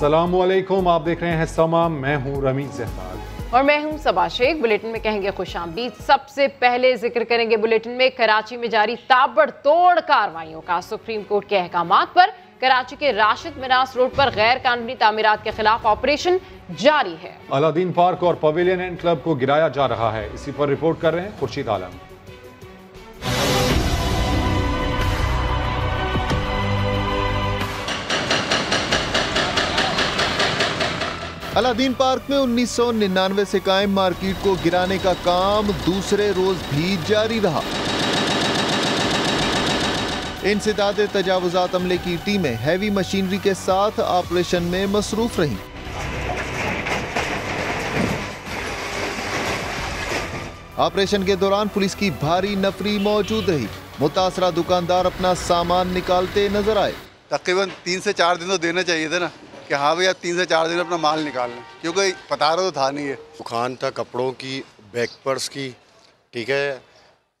अस्सलामुअलैकुम, आप देख रहे हैं समा। मैं हूं रमीज जहबाल और मैं हूं सबा शेख। बुलेटिन में कहेंगे खुशामदीद। सबसे पहले जिक्र करेंगे बुलेटिन में कराची में जारी ताबड़तोड़ कार्रवाइयों का। सुप्रीम कोर्ट के अहकामात पर कराची के राशिद मिनास रोड पर गैर कानूनी तामीरात के खिलाफ ऑपरेशन जारी है। अलादीन पार्क और पवेलियन एंड क्लब को गिराया जा रहा है। इसी पर रिपोर्ट कर रहे हैं खुर्शीद आलम। अलादीन पार्क में 1999 से कायम मार्केट को गिराने का काम दूसरे रोज भी जारी रहा। इंसदाद तजावुजात अमले की टीमें हैवी मशीनरी के साथ ऑपरेशन में मसरूफ रहीं। ऑपरेशन के दौरान पुलिस की भारी नफरी मौजूद रही। मुतासरा दुकानदार अपना सामान निकालते नजर आए। तकरीबन 3 से 4 दिन तो देने चाहिए थे ना, कि हाँ भैया 3 से 4 दिन अपना माल निकाल लें, क्योंकि पतारा तो था नहीं है। दुकान था कपड़ों की, बैक पर्स की, ठीक है,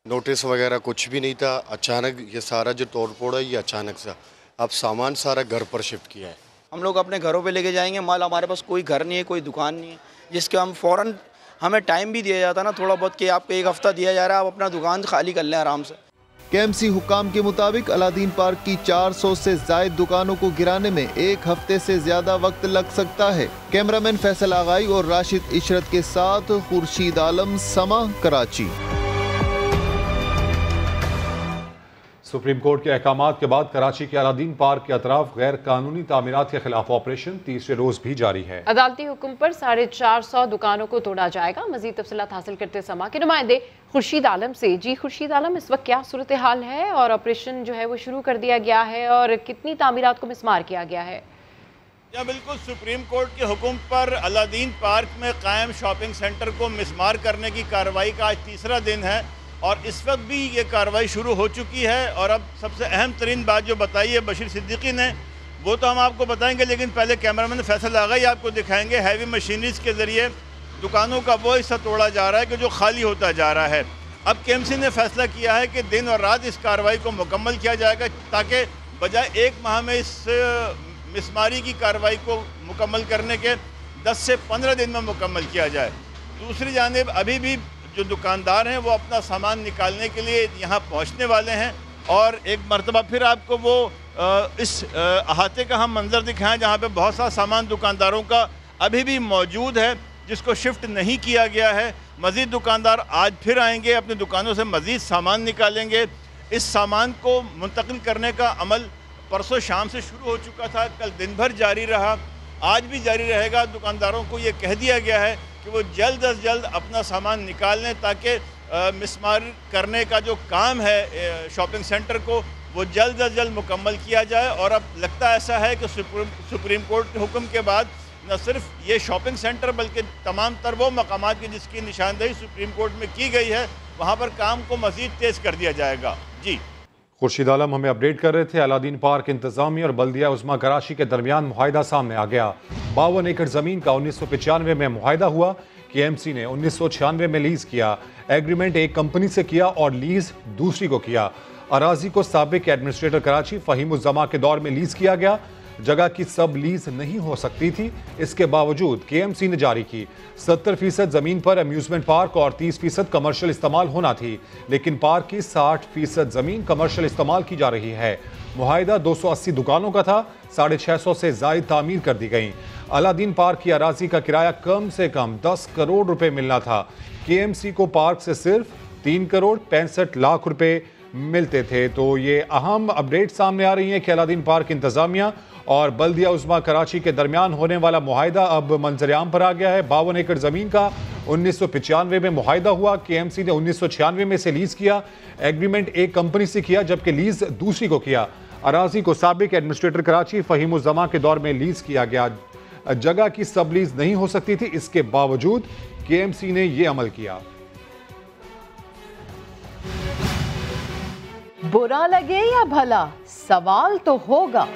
नोटिस वगैरह कुछ भी नहीं था। अचानक ये सारा जो तोड़ फोड़ है ये अचानक से, अब सामान सारा घर पर शिफ्ट किया है। हम लोग अपने घरों पे लेके जाएंगे माल, हमारे पास कोई घर नहीं है, कोई दुकान नहीं है, जिसके हम फ़ौरन हमें टाइम भी दिया जाता ना थोड़ा बहुत कि आपको 1 हफ्ता दिया जा रहा है, आप अपना दुकान खाली कर लें आराम से। केएमसी हुक्काम के मुताबिक अलादीन पार्क की 400 से जायद दुकानों को गिराने में 1 हफ्ते से ज्यादा वक्त लग सकता है। कैमरामैन फैसल आगाई और राशिद इशरत के साथ खुर्शीद आलम, समा, कराची। सुप्रीम कोर्ट के अहकामात के बाद कराची के अलादीन पार्क के अतराफ गैर कानूनी तामीरात के खिलाफ ऑपरेशन तीसरे रोज भी जारी है। अदालती हुक्म पर 450 दुकानों को तोड़ा जाएगा। मजीद तफसीलात हासिल करते समा के नुमाइंदे खुर्शीद आलम से। जी खुर्शीद आलम, इस वक्त क्या सूरत हाल है और ऑपरेशन जो है वो शुरू कर दिया गया है और कितनी तामीरात को मिसमार किया गया है? या बिल्कुल, सुप्रीम कोर्ट के हुक्म पर अलादीन पार्क में कायम शॉपिंग सेंटर को मिसमार करने की कार्रवाई का आज तीसरा दिन है और इस वक्त भी ये कार्रवाई शुरू हो चुकी है। और अब सबसे अहम तरीन बात जो बताई है बशीर सिद्दीकी ने, वो तो हम आपको बताएंगे, लेकिन पहले कैमरामैन फैसल आगाई आपको दिखाएंगे। हैवी मशीनरीज के ज़रिए दुकानों का वो हिस्सा तोड़ा जा रहा है कि जो खाली होता जा रहा है। अब केएमसी ने फैसला किया है कि दिन और रात इस कार्रवाई को मुकम्मल किया जाएगा, ताकि बजाय 1 माह में इस मिसमारी की कार्रवाई को मुकम्मल करने के 10 से 15 दिन में मुकम्मल किया जाए। दूसरी जानिब अभी भी जो दुकानदार हैं वो अपना सामान निकालने के लिए यहाँ पहुँचने वाले हैं और एक मरतबा फिर आपको वो इस अहाते का हम मंजर दिखाएं जहाँ पे बहुत सा सामान दुकानदारों का अभी भी मौजूद है जिसको शिफ्ट नहीं किया गया है। मज़ीद दुकानदार आज फिर आएंगे, अपनी दुकानों से मज़ीद सामान निकालेंगे। इस सामान को मुंतकिल करने का अमल परसों शाम से शुरू हो चुका था, कल दिन भर जारी रहा, आज भी जारी रहेगा। दुकानदारों को ये कह दिया गया है कि वो जल्द अज जल्द अपना सामान निकाल लें, ताकि मिसमार करने का जो काम है शॉपिंग सेंटर को वो जल्द अज जल्द मुकम्मल किया जाए। और अब लगता ऐसा है कि सुप्रीम कोर्ट के हुक्म के बाद न सिर्फ ये शॉपिंग सेंटर बल्कि तमाम तर वो मकामात की जिसकी निशानदेही सुप्रीम कोर्ट में की गई है, वहाँ पर काम को मज़ीद तेज़ कर दिया जाएगा। जी खुर्शीद आलम हमें अपडेट कर रहे थे। अलादीन पार्क इंतजामिया और बल्दिया उस्मा कराची के दरमियान मुआहिदा सामने आ गया। 52 एकड़ ज़मीन का 1995 में मुआहिदा हुआ। केएमसी ने 1996 में लीज किया। एग्रीमेंट एक कंपनी से किया और लीज दूसरी को किया। अराजी को साबिक एडमिनिस्ट्रेटर कराची फ़हीमुज़्ज़मा के दौर में लीज किया गया। जगह की सब लीज नहीं हो सकती थी, इसके बावजूद केएमसी ने जारी की। 70% जमीन पर अम्यूजमेंट पार्क और 30% कमर्शियल इस्तेमाल होना थी, लेकिन पार्क की 60% जमीन कमर्शियल इस्तेमाल की जा रही है। मुआहिदा 280 दुकानों का था, 650 से जायद तामीर कर दी गई। अलादीन पार्क की अराजी का किराया कम से कम 10 करोड़ रुपए मिलना था। केएमसी को पार्क से सिर्फ 3 करोड़ 65 लाख रुपए मिलते थे। तो ये अहम अपडेट सामने आ रही है कि अलादीन पार्क इंतजामिया और बल्दिया उस्मा कराची के दरमियान होने वाला मुआहिदा अब मंजर-ए-आम पर आ गया है। 52 एकड़ जमीन का 1995 में मुआहिदा हुआ। केएमसी ने 1996 में से लीज किया। एग्रीमेंट एक कंपनी से किया जबकि लीज दूसरी को किया। अराजी को साबिक एडमिनिस्ट्रेटर कराची फ़हीमुज़्ज़मा के दौर में लीज किया गया। जगह की सब लीज नहीं हो सकती थी, इसके बावजूद केएमसी ने यह अमल किया। बुरा लगे या भला, सवाल तो होगा।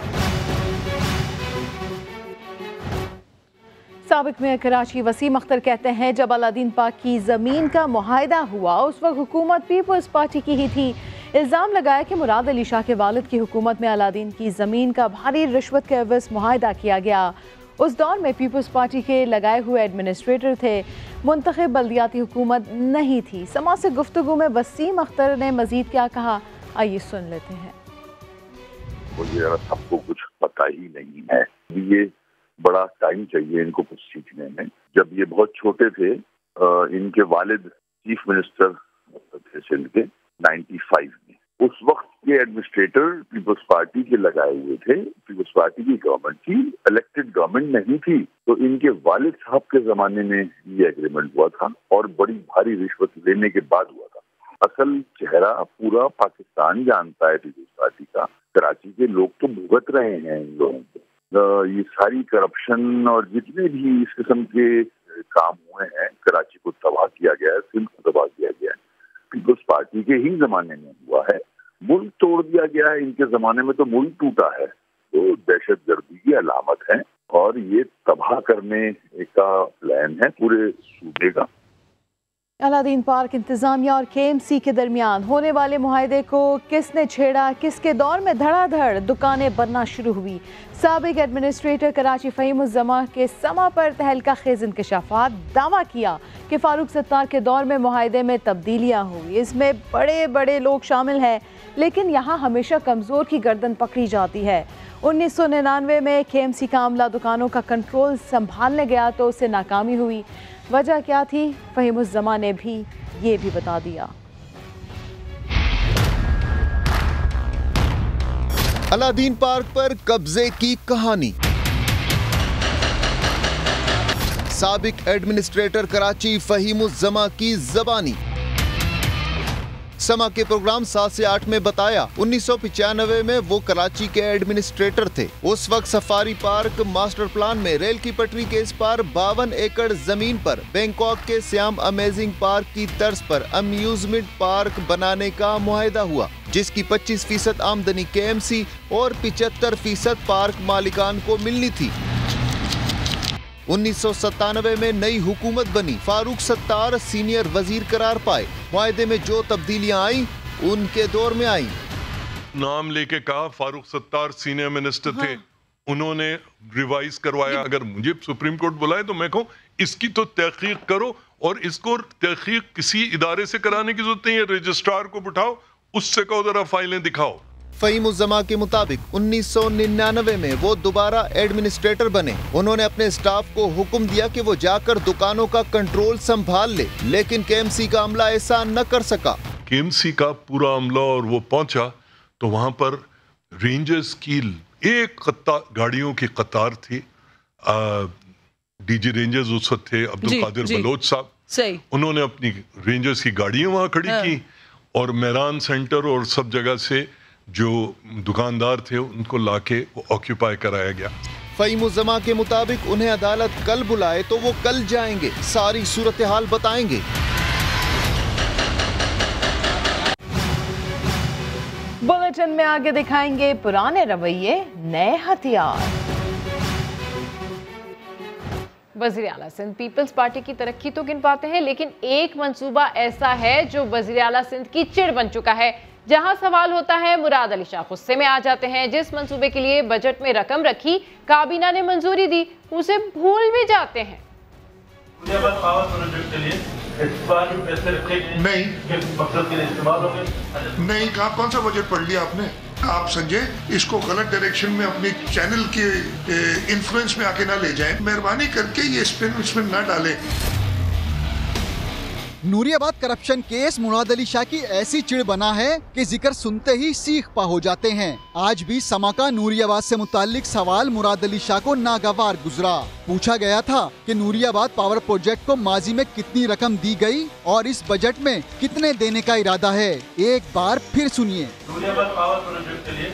साबिक मेयर कराची वसीम अख्तर कहते हैं, जब अलादीन पार्क की ज़मीन का मुआहिदा हुआ उस वक्त हुकूमत पीपल्स पार्टी की ही थी। इल्ज़ाम लगाया कि मुराद अली शाह के वालिद की हुकूमत में अलादीन की ज़मीन का भारी रिश्वत के एवज़ मुआहिदा किया गया। उस दौर में पीपल्स पार्टी के लगाए हुए एडमिनिस्ट्रेटर थे, मुंतखब बल्दियाती हुकूमत नहीं थी। समा से गुफ्तगू में वसीम अख्तर ने मजीद क्या कहा, आइए सुन लेते हैं। मुझे सबको कुछ पता ही नहीं है, ये बड़ा टाइम चाहिए इनको कुछ सीखने में। जब ये बहुत छोटे थे, इनके वालिद चीफ मिनिस्टर थे सिंध के 95 में। उस वक्त के एडमिनिस्ट्रेटर पीपल्स पार्टी के लगाए हुए थे। पीपल्स पार्टी की गवर्नमेंट थी, इलेक्टेड गवर्नमेंट नहीं थी। तो इनके वालिद साहब के जमाने में ये एग्रीमेंट हुआ था और बड़ी भारी रिश्वत लेने के बाद हुआ था। असल चेहरा पूरा पाकिस्तान जानता है पीपल्स पार्टी का। कराची के लोग तो भुगत रहे हैं इन लोगों को। ये सारी करप्शन और जितने भी इस किस्म के काम हुए हैं, कराची को तबाह किया गया है, सिंध को तबाह किया गया है, पीपल्स पार्टी के ही जमाने में हुआ है। मुल्क तोड़ दिया गया है, इनके जमाने में तो मुल्क टूटा है। तो दहशतगर्दी की अलामत है और ये तबाह करने का प्लान है पूरे सूबे का। अलादीन पार्क इंतजामिया और KMC के दरमियान होने वाले मुआहदे को किसने छेड़ा, किसके दौर में धड़ाधड़ दुकानें बनना शुरू हुई। साबिक एडमिनिस्ट्रेटर कराची फ़हीमुज़्ज़मा के समा पर तहलका खेज इंकशाफात, दावा किया कि फारूक सत्तार के दौर में मुआहदे में तब्दीलियाँ हुई। इसमें बड़े बड़े लोग शामिल हैं, लेकिन यहाँ हमेशा कमज़ोर की गर्दन पकड़ी जाती है। 1999 में KMC का अमला दुकानों का कंट्रोल संभालने गया तो उसे नाकामी हुई। वजह क्या थी, फ़हीमुज़्ज़मा ने भी ये भी बता दिया। अलादीन पार्क पर कब्जे की कहानी। साबिक एडमिनिस्ट्रेटर कराची फ़हीमुज़्ज़मा की ज़बानी। समा के प्रोग्राम 7 से 8 में बताया 1995 में वो कराची के एडमिनिस्ट्रेटर थे। उस वक्त सफारी पार्क मास्टर प्लान में रेल की पटरी के इस पार 52 एकड़ जमीन पर बैंकॉक के सियाम अमेजिंग पार्क की तर्ज पर अम्यूजमेंट पार्क बनाने का मुआहदा हुआ, जिसकी 25% आमदनी KMC और 75% पार्क मालिकान को मिलनी थी। 1997 में नई हुकूमत बनी। फारूक सत्तार सीनियर वजीर करार पाए। मुआहदे में जो तब्दीलियां आई उनके दौर में आई। नाम लेके कहा फारूक सत्तार सीनियर मिनिस्टर थे, उन्होंने रिवाइज करवाया। अगर मुझे सुप्रीम कोर्ट बुलाए तो मैं कहूँ इसकी तो तहकीक करो और इसको तहकीक किसी इदारे से कराने की जरूरत नहीं है, रजिस्ट्रार को बिठाओ, उससे कहो जरा फाइलें दिखाओ। फ़हीमुज़्ज़मा के मुताबिक 1999 में वो दोबारा एडमिनिस्ट्रेटर बने। उन्होंने अपने स्टाफ को हुक्म दिया कि वो जाकर दुकानों का कंट्रोल संभाल ले, लेकिन KMC का अमला ऐसा न कर सका। KMC का पूरा अमला और वो पहुंचा तो वहां पर रेंजर्स की एक गाड़ियों की कतार थी। DG रेंजर्स उस वक्त थे अब्दुल कादिर बलोच साहब, सही। उन्होंने अपनी रेंजर्स की गाड़ियां वहां खड़ी की और मेहरान सेंटर और सब जगह से जो दुकानदार थे उनको लाके वो ऑक्यूपाई कराया गया। फ़हीमुज़्ज़मा के मुताबिक उन्हें अदालत कल बुलाए तो वो कल जाएंगे, सारी सूरत हाल बताएंगे। बुलेटिन में आगे दिखाएंगे पुराने रवैये, नए हथियार। वज़ीर आला सिंध पीपल्स पार्टी की तरक्की तो गिन पाते हैं, लेकिन एक मंसूबा ऐसा है जो वज़ीर आला सिंध की चिढ़ बन चुका है। जहां सवाल होता है, मुराद अली शाह गुस्से में आ जाते हैं। जिस मंसूबे के लिए बजट में रकम रखी, काबीना ने मंजूरी दी, उसे भूल भी जाते हैं। नहीं कहा, कौन सा बजट पढ़ लिया आपने? आप संजय इसको गलत डायरेक्शन में अपने चैनल के इन्फ्लुएंस में आके ना ले जाएं। मेहरबानी करके ये स्पिन इसमें ना डालें। नूरियाबाद करप्शन केस मुराद अली शाह की ऐसी चिढ़ बना है कि जिक्र सुनते ही सीख पा हो जाते हैं। आज भी समा का नूरियाबाद से मुताल्लिक सवाल मुराद अली शाह को नागवार गुजरा। पूछा गया था कि नूरियाबाद पावर प्रोजेक्ट को माजी में कितनी रकम दी गई और इस बजट में कितने देने का इरादा है। एक बार फिर सुनिए। नूरियाबाद पावर प्रोजेक्ट के लिए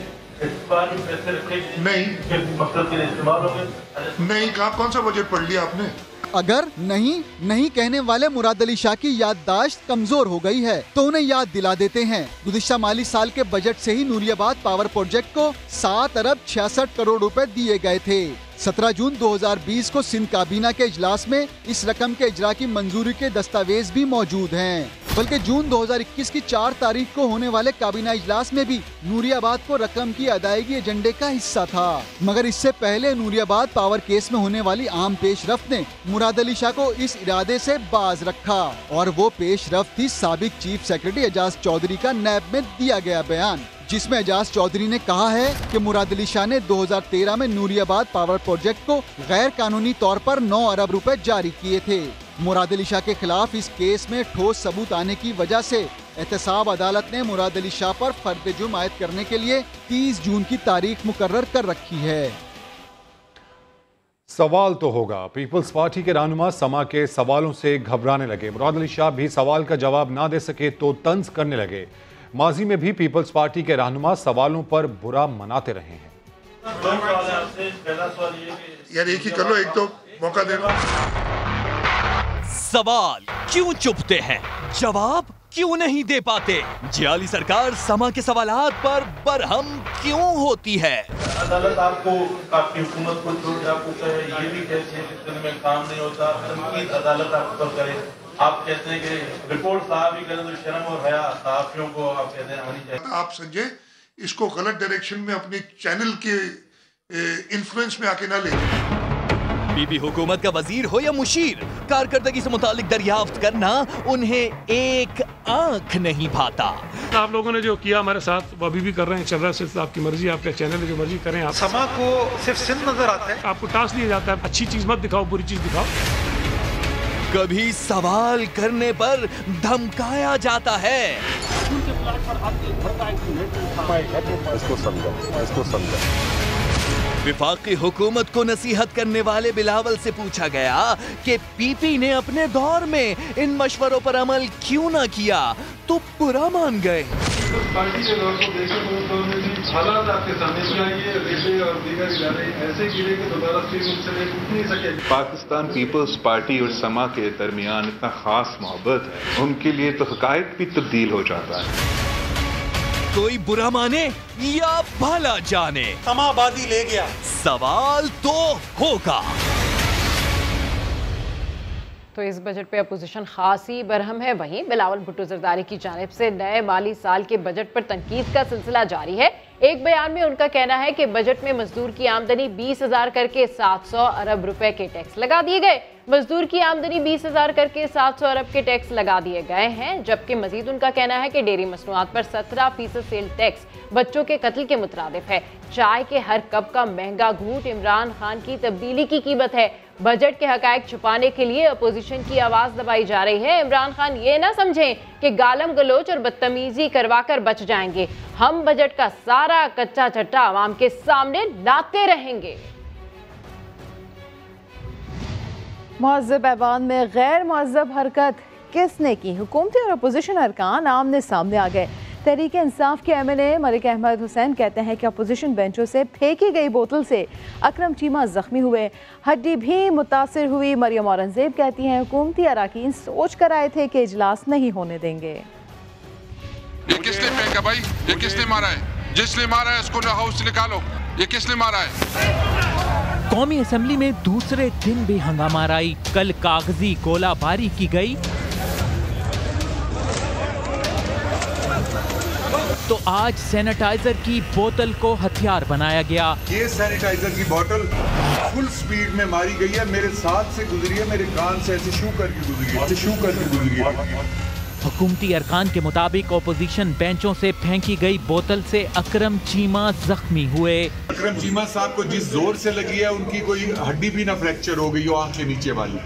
नहीं कहा, कौन सा बजट पढ़ लिया आपने? अगर नहीं कहने वाले मुराद अली शाह की याददाश्त कमजोर हो गई है तो उन्हें याद दिला देते हैं। गुज़िश्ता माली साल के बजट से ही नूरियाबाद पावर प्रोजेक्ट को 7 अरब 66 करोड़ रुपए दिए गए थे। 17 जून 2020 को सिंध काबीना के इजलास में इस रकम के इजरा की मंजूरी के दस्तावेज भी मौजूद हैं। बल्कि जून 2021 की 4 तारीख को होने वाले काबीना इजलास में भी नूरियाबाद को रकम की अदायगी एजेंडे का हिस्सा था। मगर इससे पहले नूरियाबाद पावर केस में होने वाली आम पेशरफ्त ने मुराद अली शाह को इस इरादे से बाज रखा और वो पेशरफ्त थी साबिक चीफ सेक्रेटरी एजाज चौधरी का नैब में दिया गया बयान, जिसमें एजाज चौधरी ने कहा है कि मुराद अली शाह ने 2013 में नूरियाबाद पावर प्रोजेक्ट को गैर कानूनी तौर पर 9 अरब रुपए जारी किए थे। मुराद अली शाह के खिलाफ इस केस में ठोस सबूत आने की वजह से एहतसाब अदालत ने मुराद अली शाह पर फर्द जुर्म आयद करने के लिए 30 जून की तारीख मुकर्रर कर रखी है। सवाल तो होगा। पीपल्स पार्टी के रहनुमा समा के सवालों से घबराने लगे। मुराद अली शाह भी सवाल का जवाब ना दे सके तो तंज करने लगे। माजी में भी पीपल्स पार्टी के रहनुमा सवालों पर बुरा मनाते रहे हैं। यार एक ही कर लो, एक तो मौका दे दो। सवाल क्यों चुपते हैं, जवाब क्यों नहीं दे पाते? जियाली सरकार समा के सवालात पर बरहम क्यों होती है? अदालत आपको आपकी हुकूमत को छोड़ आपको कहे ये भी कहते हैं कि में काम नहीं होता, तनकीद अदालत आप पर करे। आप कहते हैं कि रिपोर्ट साहब ही करें तो शर्म और हया साहबियों को आप कहते हैं आनी चाहिए। आप समझे इसको गलत डायरेक्शन में अपनी चैनल के इन्फ्लुएंस में आके ना ले। बीबी हुकूमत का वजीर हो या मुशीर, कारकर्दगी से मुतालिक दरियाफ्त करना उन्हें एक आंख नहीं भाता। आप लोगों ने जो किया हमारे साथ वो अभी भी कर रहे हैं, चल रहा है, सिर्फ आपकी मर्जी, आपका चैनल है, जो मर्जी करें आप। समा को सिर्फ सिंध नजर आता है, आपको टास्क दिया जाता है अच्छी चीज मत दिखाओ, बुरी चीज दिखाओ। कभी सवाल करने पर धमकाया जाता है। इसको समझा। विफाकी हुकूमत को नसीहत करने वाले बिलावल से पूछा गया कि पीपी ने अपने दौर में इन मशवरों पर अमल क्यों ना किया, तो बुरा मान गए। पार्टी के दौर को देखें तो हालात आपके सामने चाहिए, रेलवे और दीगर इदारे ऐसे गिरे कि दोबारा फिर उनसे उठ नहीं सके। पाकिस्तान पीपल्स पार्टी और समा के दरमियान इतना खास मोहब्बत है, उनके लिए तो हकायक भी तब्दील हो जाता है। कोई बुरा माने या भला जाने, समा आबादी ले गया, सवाल तो होगा। तो इस बजट पे अपोजिशन खासी बरहम है। वहीं बिलावल भुट्टो जरदारी की जानिब से नए माली साल के बजट पर तनकीद का सिलसिला जारी है। एक बयान में उनका कहना है कि बजट में मजदूर की आमदनी 20,000 करके 700 अरब रुपए के टैक्स लगा दिए गए। मजदूर की आमदनी 20,000 करके 700 अरब के टैक्स लगा दिए गए हैं। जबकि मजीद उनका कहना है कि डेयरी मसनूआत पर 17% सेल टैक्स बच्चों के कत्ल के मुतरादिफ है। चाय के हर कप का महंगा घूंट इमरान खान की तब्दीली की कीमत है। बजट के हकायक छुपाने के लिए अपोजिशन की आवाज दबाई जा रही है। इमरान खान ये ना समझें कि गालम गलोच और बदतमीजी करवाकर बच जाएंगे। हम बजट का सारा कच्चा चट्टा आवाम के सामने लाते रहेंगे। मुहज़्ज़ब ऐवान में गैर मुहज़्ज़ब हरकत किसने की? हुकूमती और अपोजिशन अरकान आमने सामने आ गए। तहरीक इंसाफ के MNA मलिक अहमद हुसैन कहते हैं कि अपोजिशन बेंचों से फेंकी गई बोतल से अकरम चीमा जख्मी हुए, हड्डी भी मुतासिर हुई। मरियम औरंगजेब कहती हैं हुकूमती अरकान सोच कर आए थे कि इजलास नहीं होने देंगे। ये किसने फेंका भाई? ये किसने मारा है? जिसने मारा है उसको हाउस से निकालो। ये किसने मारा है? कौमी असेंबली में दूसरे दिन भी हंगामा आई। कल कागजी गोलाबारी की गई तो आज सैनिटाइजर की बोतल को हथियार बनाया गया। ये सैनिटाइजर की बोतल फुल स्पीड में मारी गई है, मेरे साथ से गुजरी है, मेरे कान से ऐसे शू करके गुजरी है। हुकूमती अरकान के मुताबिक ओपोजिशन बेंचों से फेंकी गई बोतल से अकरम चीमा जख्मी हुए। अकरम चीमा साहब को जिस जोर से लगी है उनकी कोई हड्डी भी ना फ्रैक्चर हो गई हो, आंख के नीचे वाली,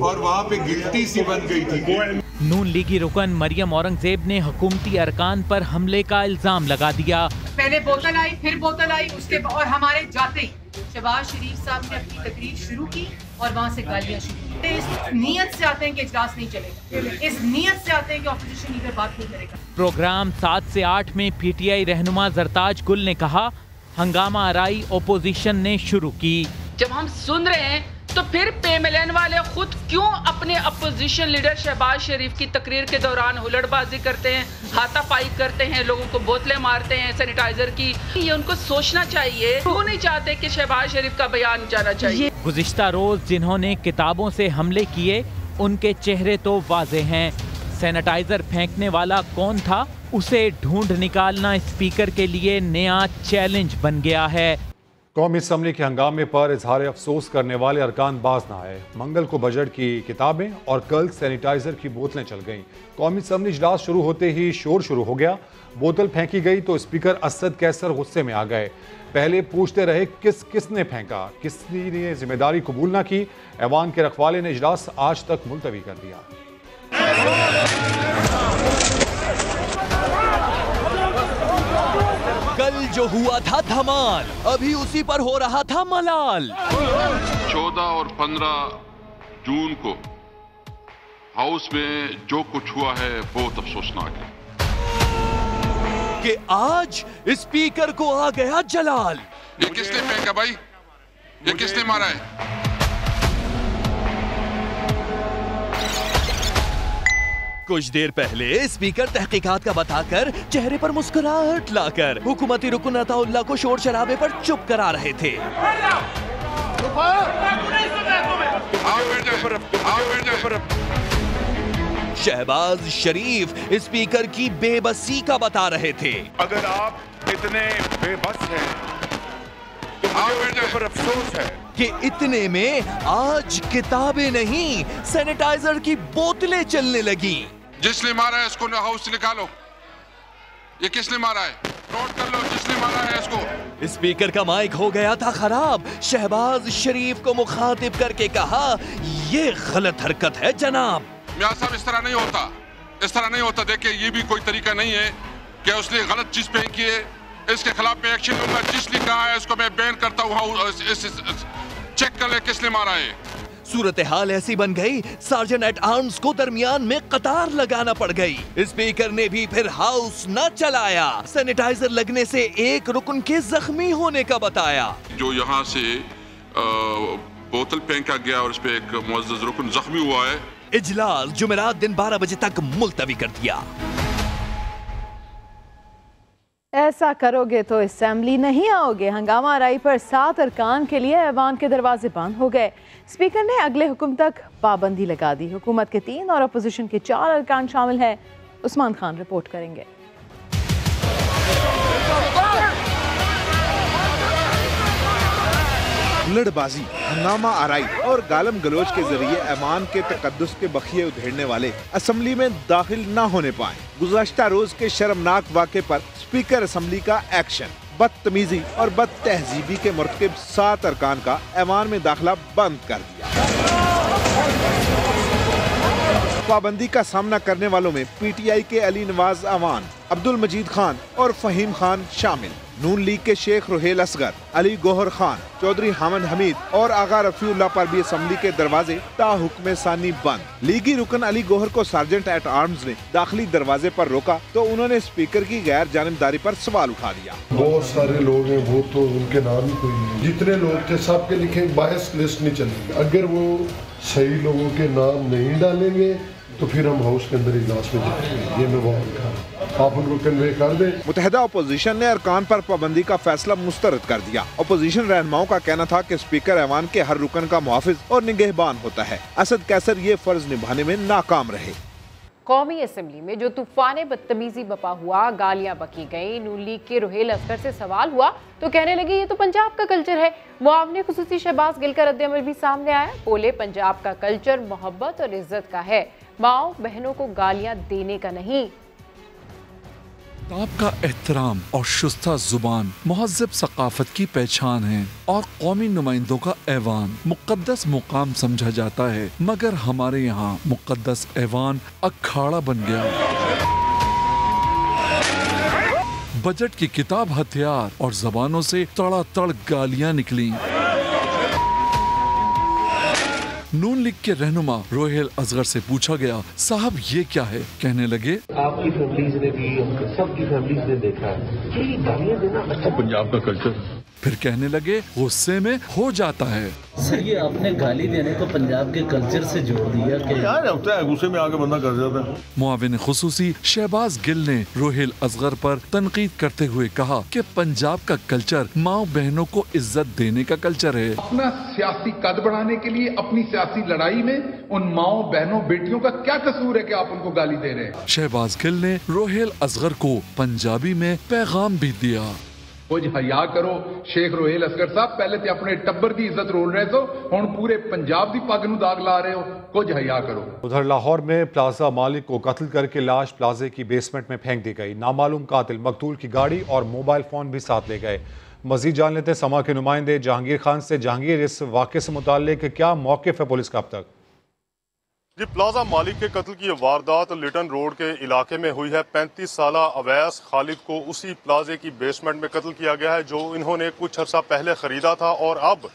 और वहाँ पे गिल्टी सी बन गई थी। नून लीगी रुकन मरियम औरंगजेब ने हुकूमती अरकान पर हमले का इल्जाम लगा दिया। पहले बोतल आई, फिर बोतल आई, उसके और हमारे जाते ही शहबाज शरीफ साहब ने अपनी तकरीर शुरू की और वहाँ से गालियाँ शुरू की। इस नीयत से आते हैं कि इजलास नहीं चलेगा, इस नीयत से आते हैं कि ऑपोजिशन लीडर बात नहीं करेगा। प्रोग्राम 7 से 8 में PTI रहनुमा जरताज गुल ने कहा हंगामा आराई ओपोजिशन ने शुरू की। जब हम सुन रहे हैं तो फिर PMLN वाले खुद क्यों अपने अपोजिशन लीडर शहबाज शरीफ की तकरीर के दौरान हुलड़बाजी करते हैं, हाथापाई करते हैं, लोगों को बोतलें मारते हैं सैनिटाइजर की? ये उनको सोचना चाहिए। क्यों नहीं चाहते कि शहबाज शरीफ का बयान जाना चाहिए? गुज़िश्ता रोज जिन्होंने किताबों से हमले किए उनके चेहरे तो वाज़े हैं। सैनिटाइजर फेंकने वाला कौन था, उसे ढूंढ निकालना स्पीकर के लिए नया चैलेंज बन गया है। कौमी असम्बली के हंगामे पर इजहार अफसोस करने वाले अरकान बाज न आए। मंगल को बजट की किताबें और कल सैनिटाइजर की बोतलें चल गईं। कौमी असम्बली इजलास शुरू होते ही शोर शुरू हो गया। बोतल फेंकी गई तो स्पीकर असद कैसर गुस्से में आ गए। पहले पूछते रहे किसने फेंका, किसी ने जिम्मेदारी कबूल ना की। ऐवान के रखवाले ने इजलास आज तक मुलतवी कर दिया। कल जो हुआ था धमाल, अभी उसी पर हो रहा था मलाल। 14 और 15 जून को हाउस में जो कुछ हुआ है बहुत अफसोसनाक है कि आज स्पीकर को आ गया जलाल। ये किसने फेंका भाई? ये किसने मारा है? कुछ देर पहले स्पीकर तहकीकात का बताकर चेहरे पर मुस्कुराहट लाकर हुकूमती रुकन अताउल्लाह को शोर शराबे पर चुप करा रहे थे। शहबाज शरीफ स्पीकर की बेबसी का बता रहे थे। अगर आप इतने बेबस हैं तो मुझे पर अफसोस है कि इतने में आज किताबें नहीं सैनिटाइजर की बोतलें चलने लगी। जिसने मारा है इसको हाउस से निकालो। ये किसने मारा है? नोट कर लो जिसने मारा है इसको। स्पीकर का माइक हो गया था खराब। शहबाज शरीफ को मुखातिब करके कहा, ये गलत हरकत है जनाब। मियां साहब इस तरह नहीं होता, इस तरह नहीं होता। देखिए ये भी कोई तरीका नहीं है कि उसने गलत चीज फेंकी है, इसके खिलाफ मैं एक्शन लूंगा। जिसने कहा है इसको मैं बैन करता हूँ। चेक कर ले किसने मारा है। सूरत हाल ऐसी बन गई, सार्जेंट एट आर्म्स को दरमियान में कतार लगाना पड़ गई। स्पीकर ने भी फिर हाउस न चलाया। सैनिटाइजर लगने से एक रुकन के जख्मी होने का बताया। जो यहाँ से बोतल फेंका गया और इस पे एक मुअज़्ज़ज़ रुकन जख्मी हुआ है। इजलास जुमेरात दिन 12 बजे तक मुलतवी कर दिया। ऐसा करोगे तो असेंबली नहीं आओगे। हंगामा आराई पर 7 अरकान के लिए ऐवान के दरवाजे बंद हो गए। स्पीकर ने अगले हुक्म तक पाबंदी लगा दी। हुकूमत के 3 और अपोजिशन के 4 अरकान शामिल हैं। उस्मान खान रिपोर्ट करेंगे। हुल्लड़बाजी, हंगामा आराई और गालम गलोच के जरिए ऐवान के तकद्दुस के बखिए उधेड़ने वाले असेंबली में दाखिल न होने पाए। गुज़श्ता रोज के शर्मनाक वाक़े पर स्पीकर असेंबली का एक्शन। बदतमीजी और बदतहजीबी के मुर्तकिब 7 अरकान का ऐवान में दाखिला बंद कर दिया। पाबंदी का सामना करने वालों में PTI के अली नवाज अवान, अब्दुल मजीद खान और फहीम खान शामिल। नून लीग के शेख रोहेल असगर, अली गोहर खान, चौधरी हामिद हमीद और आगा रफीउल्लाह पर भी असेंबली के दरवाजे ता हुक्म सानी बंद। लीगी रुकन अली गोहर को सार्जेंट एट आर्म्स ने दाखिली दरवाजे पर रोका तो उन्होंने स्पीकर की गैर जानिबदारी पर सवाल उठा दिया। बहुत सारे लोग हैं, वो तो उनके नाम ही कोई नहीं। जितने लोग थे सबके लिखे बायस लिस्ट नहीं चलेगी। अगर वो सही लोगों के नाम नहीं डालेंगे तो फिर हम हाउस के अंदर इजलास में जाएंगे। ये मैं बहुत आप उनको कन्वे कर दें। मुत्तहिदा अपोजिशन ने अरकान पर पाबंदी का फैसला मुस्तरद कर दिया। अपोजिशन रहनुमाओं का कहना था कि स्पीकर ऐवान के हर रुकन का मुहाफिज और निगहबान होता है। असद कैसर ये फर्ज निभाने में नाकाम रहे। कौमी असेंबली में जो तूफान बदतमीजी बपा हुआ, गालियां बकी गई। नून लीग के रोहेल असगर से सवाल हुआ तो कहने लगे ये तो पंजाब का कल्चर है। मुआवने खुसूसी शहबाज गिल का रद्द-ए-अमल भी सामने आया। बोले पंजाब का कल्चर मोहब्बत और इज्जत का है, माओ बहनों को गालियां देने का नहीं। आपका एहतराम और शुस्ता जुबान महज़्ज़ब सकाफत की पहचान है और कौमी नुमाइंदों का ऐवान मुक़द्दस मुकाम समझा जाता है, मगर हमारे यहाँ मुक़द्दस ऐवान अखाड़ा बन गया। बजट की किताब हथियार और जबानों से तड़ातड़ गालियाँ निकली। नून लीग के रहनुमा रोहेल असगर से पूछा गया, साहब ये क्या है? कहने लगे आपकी फैमिलीज ने भी, सबकी फैमिलीज ने देखा है कि गालियां देना अच्छा पंजाब का कल्चर। फिर कहने लगे गुस्से में हो जाता है। सर ये आपने गाली देने को पंजाब के कल्चर से जोड़ दिया कि यार होता है, गुस्से में आके बंदा कर जाता है। मुआविन खुसूसी शहबाज गिल ने रोहेल असगर पर तनकीद करते हुए कहा कि पंजाब का कल्चर माँ बहनों को इज्जत देने का कल्चर है। अपना सियासी कद बढ़ाने के लिए अपनी सियासी लड़ाई में उन माओ बहनों बेटियों का क्या कसूर है कि आप उनको गाली दे रहे हैं। शहबाज गिल ने रोहेल असगर को पंजाबी में पैगाम भी दिया। कुछ हया करो शेख रोहेल असगर साहब, पहले तो अपने टब्बर की इज्जत रोल रहे हो, हुण पूरे पंजाब की पग नूं दाग ला रहे हो, कुछ हया करो। उधर लाहौर में प्लाजा मालिक को कत्ल करके लाश प्लाजे की बेसमेंट में फेंक दी गई। नामालूम कातिल मकतूल की गाड़ी और मोबाइल फोन भी साथ ले गए। मजीद जान लेते समा के नुमाइंदे जहांगीर खान से। जहांगीर, इस वाक़े से मुताल्लिक क्या मौक़िफ़ है पुलिस का अब तक? जी, प्लाजा मालिक के कत्ल की वारदात लिटन रोड के इलाके में हुई है। 35 साला अवैस खालिद को उसी प्लाजे की बेसमेंट में कत्ल किया गया है जो इन्होंने कुछ अर्सा पहले खरीदा था और अब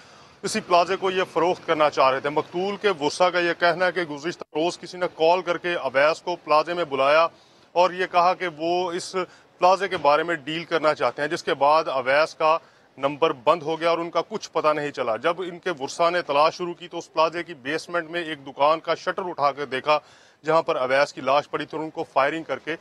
इसी प्लाजे को ये फरोख्त करना चाह रहे थे। मकतूल के वुसा का ये कहना है कि गुज़िश्ता रोज किसी ने कॉल करके अवैस को प्लाजे में बुलाया और ये कहा कि वो इस प्लाजे के बारे में डील करना चाहते हैं, जिसके बाद अवैस का नंबर बंद हो गया और उनका कुछ पता नहीं चला। जब इनके वुरसा ने तलाश शुरू की तो उस प्लाजे की बेसमेंट में एक दुकान का शटर उठाकर देखा जहां पर अवैस की लाश पड़ी थी और उनको फायरिंग करके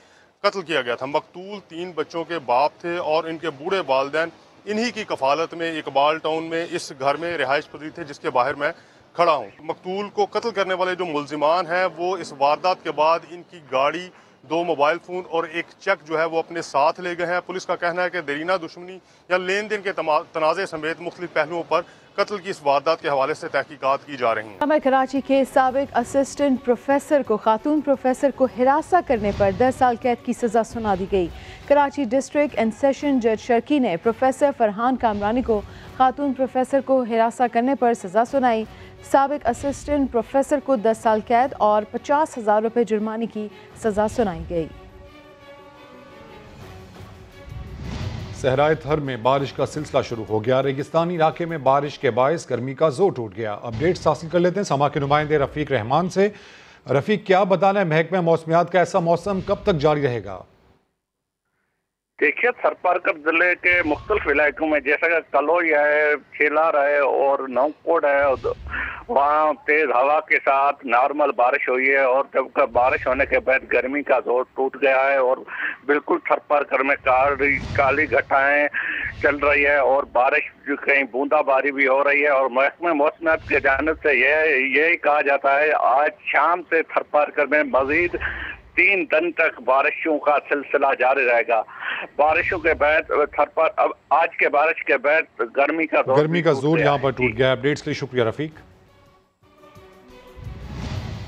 कत्ल किया गया था। मकतूल 3 बच्चों के बाप थे और इनके बूढ़े वालिदैन इन्हीं की कफालत में इकबाल टाउन में इस घर में रिहाइश पजीर थे जिसके बाहर मैं खड़ा हूँ। मकतूल को कत्ल करने वाले जो मुल्जिमान हैं वो इस वारदात के बाद इनकी गाड़ी, 2 मोबाइल फ़ोन और एक चेक जो है वो अपने साथ ले गए हैं। पुलिस का कहना है कि देरीना दुश्मनी या लेन देन के तनाज़े समेत मुख्तलिफ पहलुओं पर कत्ल की इस वारदात के हवाले से तहकीकात की जा रही हैं। कराची के साबिक असिस्टेंट प्रोफेसर को खातून प्रोफेसर को हिरासत करने पर 10 साल कैद की सज़ा सुना दी गई। कराची डिस्ट्रिक्ट एंड सेशन जज शर्की ने प्रोफेसर फरहान कामरानी को खातून प्रोफेसर को हिरासत करने पर सज़ा सुनाई। साबिक असिस्टेंट प्रोफेसर को 10 साल कैद और 50,000 रुपये जुर्माने की सज़ा सुनाई गई। सहराए थर में बारिश का सिलसिला शुरू हो गया। रेगिस्तानी इलाके में बारिश के बायस गर्मी का जोर टूट गया। अपडेट्स हासिल कर लेते हैं समा के नुमाइंदे रफीक रहमान से। रफीक, क्या बताना है, महकमा मौसमियात का ऐसा मौसम कब तक जारी रहेगा? देखिए, सरपारकर जिले के मुख्तलिफ इलाकों में जैसा कि कलोई है, छेलार है और नौकोट है, वहाँ तेज हवा के साथ नॉर्मल बारिश हुई है और जब बारिश होने के बाद गर्मी का जोर टूट गया है और बिल्कुल सरपारकर में काली घटाएं चल रही है और बारिश कहीं बूंदाबांदी भी हो रही है। और महकमा मौसमियात की जानिब से यही कहा जाता है आज शाम से सरपारकर में मजीद 3 दिन तक बारिशों का सिलसिला जारी रहेगा। बारिशों के बाद अब आज के बारिश के बाद गर्मी का जोर यहाँ पर टूट गया। अपडेट्स के लिए शुक्रिया रफीक।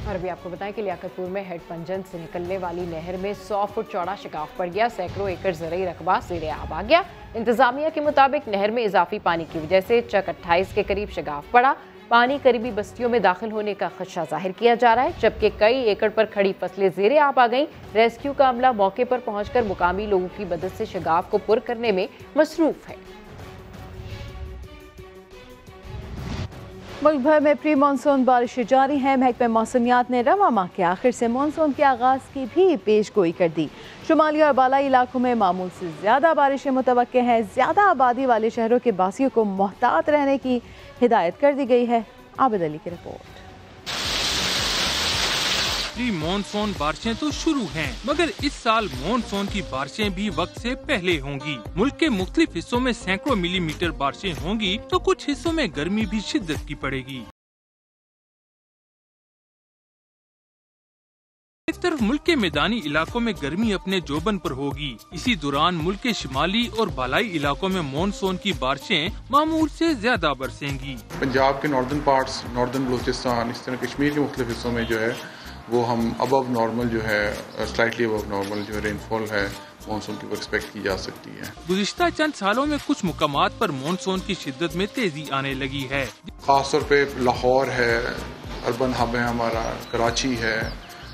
और अभी आपको बताएं कि लियाकतपुर में हेड पंजन से निकलने वाली नहर में 100 फुट चौड़ा शिगाफ पड़ गया। सैकड़ों एकड़ ज़रई रकबा ज़ेरे आब आ गया। इंतजामिया के मुताबिक नहर में इजाफी पानी की वजह से चक 28 के करीब शिगाफ पड़ा। पानी करीबी बस्तियों में दाखिल होने का खदशा जाहिर किया जा रहा है, जबकि कई एकड़ पर खड़ी फसलें ज़ेरे आब आ गईं। रेस्क्यू का अमला मौके पर पहुंचकर मुकामी लोगों की मदद से शिगाफ को पुर करने में मसरूफ है। मुल्क भर में प्री मानसून बारिशें जारी हैं। महकमा मौसमियात ने रवां माह के आखिर से मानसून के आगाज की भी पेशगोई कर दी। शुमाली और बालाई इलाकों में मामूल से ज्यादा बारिशें मुतवक्के हैं। ज्यादा आबादी वाले शहरों के बासियों को मोहतात रहने की हिदायत कर दी गई है। आबिद अली की रिपोर्ट। प्री मॉनसून बारिशें तो शुरू हैं, मगर इस साल मॉनसून की बारिशें भी वक्त से पहले होंगी। मुल्क के मुख्तलिफ हिस्सों में सैकड़ों मिलीमीटर बारिशें होंगी तो कुछ हिस्सों में गर्मी भी शिद्दत की पड़ेगी। एक तरफ मुल्क के मैदानी इलाकों में गर्मी अपने जोबन पर होगी। इसी दौरान मुल्क के शिमाली और बालाई इलाकों में मॉनसून की बारिशें मामूल से ज्यादा बरसेंगी। पंजाब के नॉर्दर्न पार्ट्स, नॉर्दर्न बलूचिस्तान, इस तरह कश्मीर के मुख्तलिफ हिस्सों में जो है वो हम अबव नॉर्मल जो है, स्लाइटली अबव नॉर्मल जो रेनफॉल है मॉनसून की एक्सपेक्ट की जा सकती है। गुज़िश्ता चंद सालों में कुछ मुकामात पर मॉनसून की शिद्दत में तेजी आने लगी है। खासतौर पे लाहौर है, अर्बन हब है हमारा, कराची है,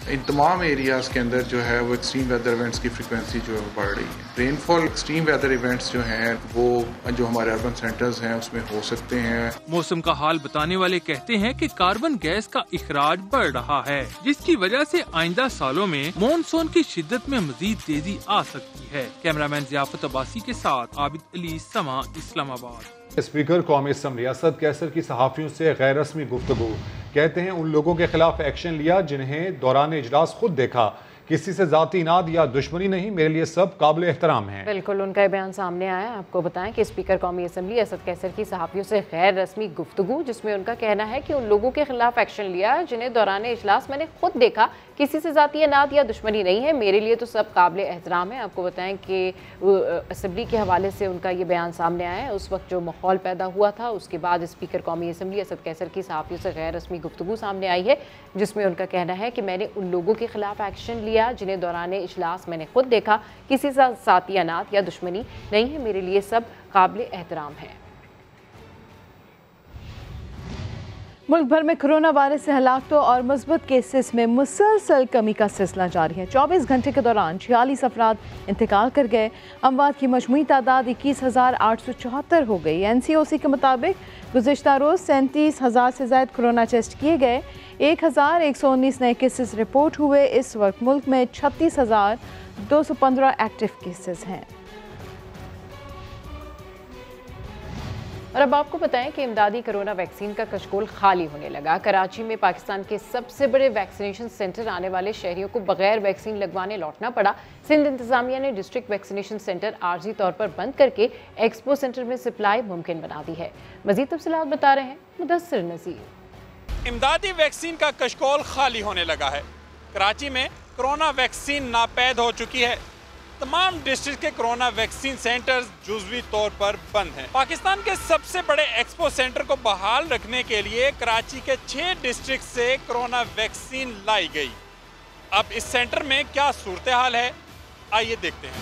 इन तमाम एरियाज के अंदर जो है वो एक्सट्रीम वेदर इवेंट्स की फ्रीक्वेंसी जो है बढ़ रही है। रेनफॉल एक्सट्रीम वेदर इवेंट्स जो हैं वो जो हमारे अर्बन सेंटर्स हैं उसमें हो सकते हैं। मौसम का हाल बताने वाले कहते हैं कि कार्बन गैस का इखराज बढ़ रहा है, जिसकी वजह से आइंदा सालों में मॉनसून की शिद्दत में मजीद तेजी आ सकती है। कैमरामैन ज़ियाफत अब्बासी के साथ आबिद अली, समा, इस्लामाबाद। स्पीकर कौमी असम्बली असद कैसर की सहाफ़ियों से गैर रस्मी गुफ्तगू, कहते हैं उन लोगों के खिलाफ एक्शन लिया जिन्हें दौरान इजलास खुद देखा, किसी से जाती इनाद या दुश्मनी नहीं, मेरे लिए सब काबिल एहतराम है। बिल्कुल उनका ये बयान सामने आया। आपको बताएं कि स्पीकर कौमी असम्बली असद कैसर की सहाफ़ियों से गैर रस्मी गुफ्तगू, जिसमें उनका कहना है कि उन लोगों के खिलाफ एक्शन लिया जिन्हें दौरान इजलास मैंने खुद देखा, किसी से जाती इनाद या दुश्मनी नहीं है, मेरे लिए तो सब काबिल एहतराम है। आपको बताएं कि असम्बली के हवाले से उनका ये बयान सामने आया है। उस वक्त जो माहौल पैदा हुआ था उसके बाद स्पीकर कौमी असम्बली असद कैसर की सहाफ़ियों से गैर रस्मी गुफ्तगू सामने आई है, जिसमें उनका कहना है कि मैंने उन लोगों के खिलाफ एक्शन लिया जिन्हें दौरान इजलास मैंने खुद देखा, किसी से जाती इनाद या दुश्मनी नहीं है, मेरे लिए सब काबिल एहतराम है। मुल्क भर में कोरोना वायरस से हलाकतों और मुस्बत केसेस में मुसलसल कमी का सिलसिला जारी है। 24 घंटे के दौरान 46 अफराद इंतकाल कर गए। अमवात की मजमूई तादाद 21,874 हो गई। NCOC के मुताबिक गुज़िश्ता रोज़ 37,000 से ज़ायद कोरोना टेस्ट किए गए। 1,119 नए केसेस रिपोर्ट हुए। इस वक्त मुल्क में 36,215 एक्टिव केसेस हैं। और अब आपको बताएं कि इमदादी कोरोना वैक्सीन का कशकोल खाली होने लगा। कराची में पाकिस्तान के सबसे बड़े वैक्सीनेशन सेंटर आने वाले शहरियों को बगैर वैक्सीन लगवाने लौटना पड़ा। सिंध इंतजामिया ने डिस्ट्रिक्ट वैक्सीनेशन सेंटर आर्जी तौर पर बंद करके एक्सपो सेंटर में सप्लाई मुमकिन बना दी है। मजीद तफसीलात बता रहे हैं मुदस्सिर नज़ीर। इमदादी वैक्सीन का कशकोल खाली होने लगा है। कराची में कोरोना वैक्सीन नापैद हो चुकी है। तमाम डिस्ट्रिक्ट के कोरोना वैक्सीन सेंटर्स जुज़वी तौर पर बंद हैं। पाकिस्तान के सबसे बड़े एक्सपो सेंटर को बहाल रखने के लिए कराची के 6 डिस्ट्रिक्ट से कोरोना वैक्सीन लाई गई। अब इस सेंटर में क्या सूरत हाल है, आइए देखते हैं।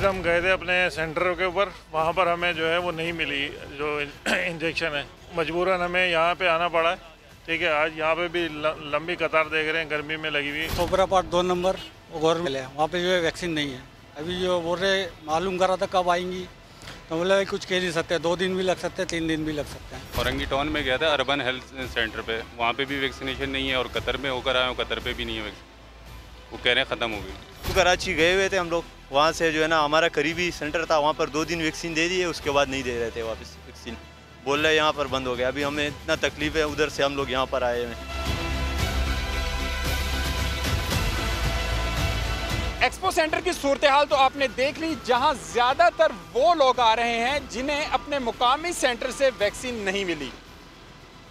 हम गए थे अपने सेंटर के ऊपर, वहाँ पर हमें जो है वो नहीं मिली जो इंजेक्शन है, मजबूरन हमें यहाँ पे आना पड़ा है। ठीक है, आज यहाँ पे भी लंबी कतार देख रहे हैं, गर्मी में लगी हुई। सोपरा पार्ट 2 नंबर गवर्नमेंट है, वहाँ पे जो है वैक्सीन नहीं है। अभी जो बोल रहे मालूम करा था कब आएंगी, तो बोला कुछ कह नहीं सकते, 2 दिन भी लग सकते हैं, 3 दिन भी लग सकते हैं। औरंगी टाउन में गया था अर्बन हेल्थ सेंटर पे, वहाँ पे भी वैक्सीनेशन नहीं है, और कतर में होकर आए, कतर पे भी नहीं है वैक्सीन, वो कह रहे हैं ख़त्म हो गई। तो कराची गए हुए थे हम लोग, वहाँ से जो है ना हमारा करीबी सेंटर था, वहाँ पर 2 दिन वैक्सीन दे दिए, उसके बाद नहीं दे रहे थे वापस वैक्सीन, बोल रहे यहाँ पर बंद हो गया। अभी हमें इतना तकलीफ है, उधर से हम लोग यहाँ पर आए हैं। एक्सपो सेंटर की सूरत हाल तो आपने देख ली, जहां ज्यादातर वो लोग आ रहे हैं जिन्हें अपने मुकामी सेंटर से वैक्सीन नहीं मिली।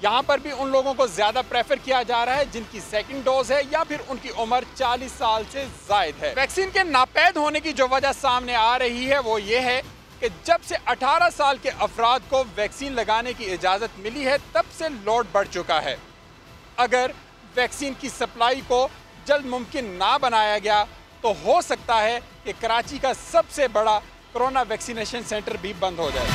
यहां पर भी उन लोगों को ज्यादा प्रेफर किया जा रहा है जिनकी सेकंड डोज है या फिर उनकी उम्र 40 साल से जायद है। वैक्सीन के नापैद होने की जो वजह सामने आ रही है वो ये है कि जब से 18 साल के अफराद को वैक्सीन लगाने की इजाज़त मिली है, तब से लोड बढ़ चुका है। अगर वैक्सीन की सप्लाई को जल्द मुमकिन ना बनाया गया तो हो सकता है कि कराची का सबसे बड़ा कोरोना वैक्सीनेशन सेंटर भी बंद हो जाए।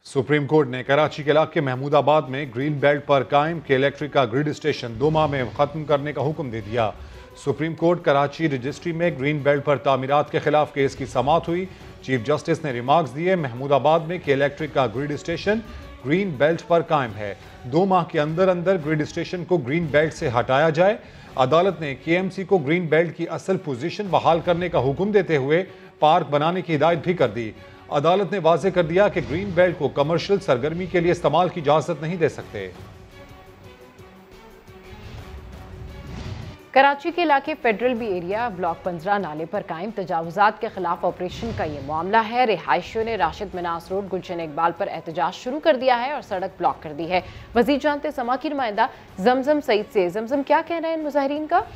सुप्रीम कोर्ट ने कराची के इलाके महमूदाबाद में ग्रीन बेल्ट पर कायम के इलेक्ट्रिक का ग्रिड स्टेशन 2 माह में ख़त्म करने का हुक्म दे दिया। सुप्रीम कोर्ट कराची रजिस्ट्री में ग्रीन बेल्ट पर तामीरात के खिलाफ केस की समाअत हुई। चीफ जस्टिस ने रिमार्क्स दिए, महमूदाबाद में के इलेक्ट्रिक का ग्रिड स्टेशन ग्रीन बेल्ट पर कायम है, 2 माह के अंदर अंदर ग्रिड स्टेशन को ग्रीन बेल्ट से हटाया जाए। अदालत ने KMC को ग्रीन बेल्ट की असल पोजीशन बहाल करने का हुक्म देते हुए पार्क बनाने की हिदायत भी कर दी। अदालत ने वाज़ेह कर दिया कि ग्रीन बेल्ट को कमर्शियल सरगर्मी के लिए इस्तेमाल की इजाज़त नहीं दे सकते। कराची के इलाके फेडरल बी एरिया ब्लॉक 15 नाले पर कायम तजावुजात के खिलाफ ऑपरेशन का ये मामला है। रिहायशियों ने राशिद मिनास रोड गुलशन इकबाल पर एहतजाज शुरू कर दिया है और सड़क ब्लॉक कर दी है। वजीर जानते समा की नुमाइंदा जमजम सईद से। जमजम, क्या कहना है इन मुजाहिरीन का?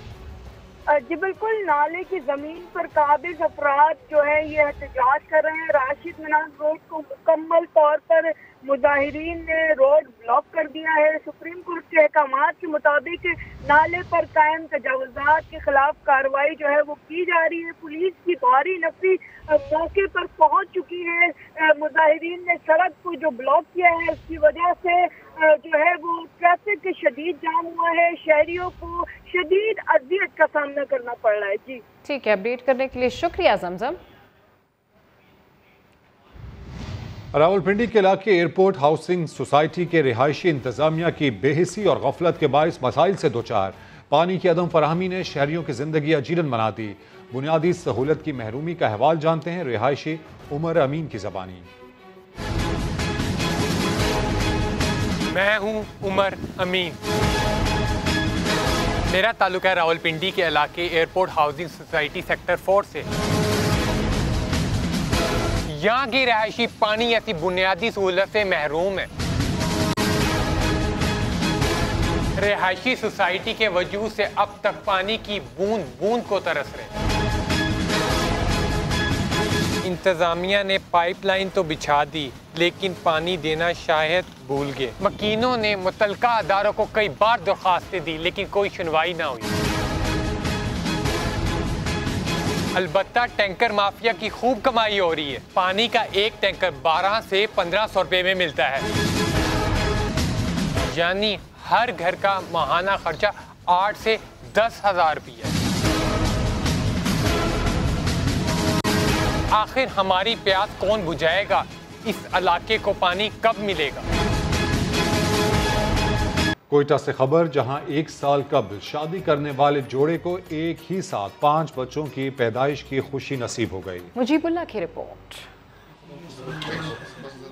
जी बिल्कुल, नाले की जमीन पर काबिज अफराद जो है ये एहतजाज कर रहे हैं। राशिद मिनास रोड को मुकम्मल तौर पर मुजाहिरीन ने रोड ब्लॉक कर दिया है। सुप्रीम कोर्ट के अहकामात के मुताबिक नाले पर कायम तजावुजात के खिलाफ कार्रवाई जो है वो की जा रही है। पुलिस की भारी नफरी मौके पर पहुंच चुकी है। मुजाहिरीन ने सड़क को जो ब्लॉक किया है उसकी वजह से जो है वो ट्रैफिक शदीद जाम हुआ है। शहरियों को शदीद अजियत का सामना करना पड़ रहा है। जी ठीक है, अपडेट करने के लिए शुक्रिया जमजम। रावलपिंडी के इलाके एयरपोर्ट हाउसिंग सोसाइटी के रिहायशी इंतजामिया की बेहिसी और गफलत के बायस मसाइल से दो चार। पानी की अदम फराहमी ने शहरियों की जिंदगी अजीरन बना दी। बुनियादी सहूलत की महरूमी का अहवाल जानते हैं रिहायशी उमर अमीन की जबानी। मैं हूं उमर अमीन। मेरा ताल्लुक है रावलपिंडी के इलाके एयरपोर्ट हाउसिंग सोसाइटी सेक्टर 4 से। यहाँ की रहायशी पानी ऐसी बुनियादी सहूलत से महरूम है। रहायशी सोसाइटी के वजूद से अब तक पानी की बूंद बूंद को तरस रहे। इंतजामिया ने पाइपलाइन तो बिछा दी, लेकिन पानी देना शायद भूल गए। मकीनों ने मुतलका अदारों को कई बार दरखास्तें दी, लेकिन कोई सुनवाई ना हुई। अलबत्ता टैंकर माफिया की खूब कमाई हो रही है। पानी का एक टैंकर 12 से 1500 रुपए में मिलता है, यानी हर घर का माहाना खर्चा 8 से 10,000 रुपया। आखिर हमारी प्यास कौन बुझाएगा? इस इलाके को पानी कब मिलेगा? कोयटा से खबर, जहां 1 साल कबल शादी करने वाले जोड़े को एक ही साथ 5 बच्चों की पैदाइश की खुशी नसीब हो गई। मुजीबुल्लाह की रिपोर्ट।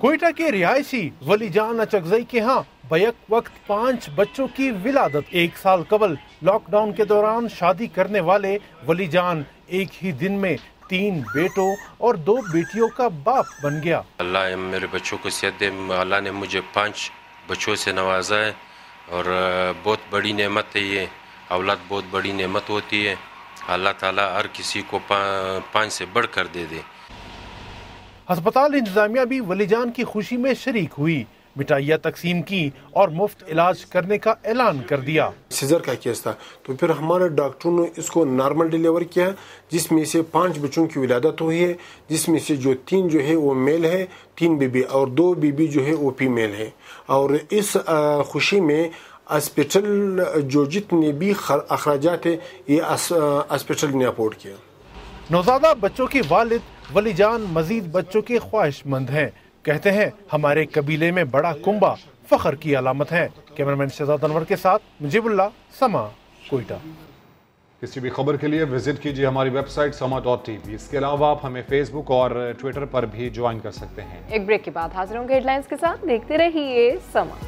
कोयटा के रिहायशी वलीजान अचकजई के यहाँ बैक वक्त 5 बच्चों की विलादत। 1 साल कबल लॉकडाउन के दौरान शादी करने वाले वलीजान एक ही दिन में 3 बेटों और 2 बेटियों का बाप बन गया। अल्लाह मेरे बच्चों को सेहत दे। अल्लाह ने मुझे 5 बच्चों से नवाजा है और बहुत बड़ी नेमत है ये। औलाद बहुत बड़ी नेमत होती है। अल्लाह ताला हर किसी को 5 से बढ़कर दे दे। अस्पताल इंतजामिया भी वलीजान की खुशी में शरीक हुई, मिठाइयाँ तकसीम की और मुफ्त इलाज करने का ऐलान कर दिया। सीजर का केस था, तो फिर हमारे डॉक्टरों ने इसको नॉर्मल डिलीवर किया, जिसमें से 5 बच्चों की विलादत हुई है, जिसमें से जो 3 जो है वो मेल है, 3 बीबी और 2 बीबी जो है वो फीमेल है। और इस खुशी में हॉस्पिटल जो जितने भी अखराजात है ये हॉस्पिटल ने अफोर्ड किया। नौज़ादा बच्चों के वालिद वलीजान मजीद बच्चों के ख्वाहिशमंद हैं। कहते हैं हमारे कबीले में बड़ा कुंबा फख्र की अलामत है। कैमरामैन शहजाद अनवर के साथ मुजीबुल्लाह, समा, कोयटा। किसी भी खबर के लिए विजिट कीजिए हमारी वेबसाइट sama.tv। इसके अलावा आप हमें फेसबुक और ट्विटर पर भी ज्वाइन कर सकते हैं। एक ब्रेक के बाद हाजिर होंगे हेडलाइंस के साथ। देखते रहिए समा।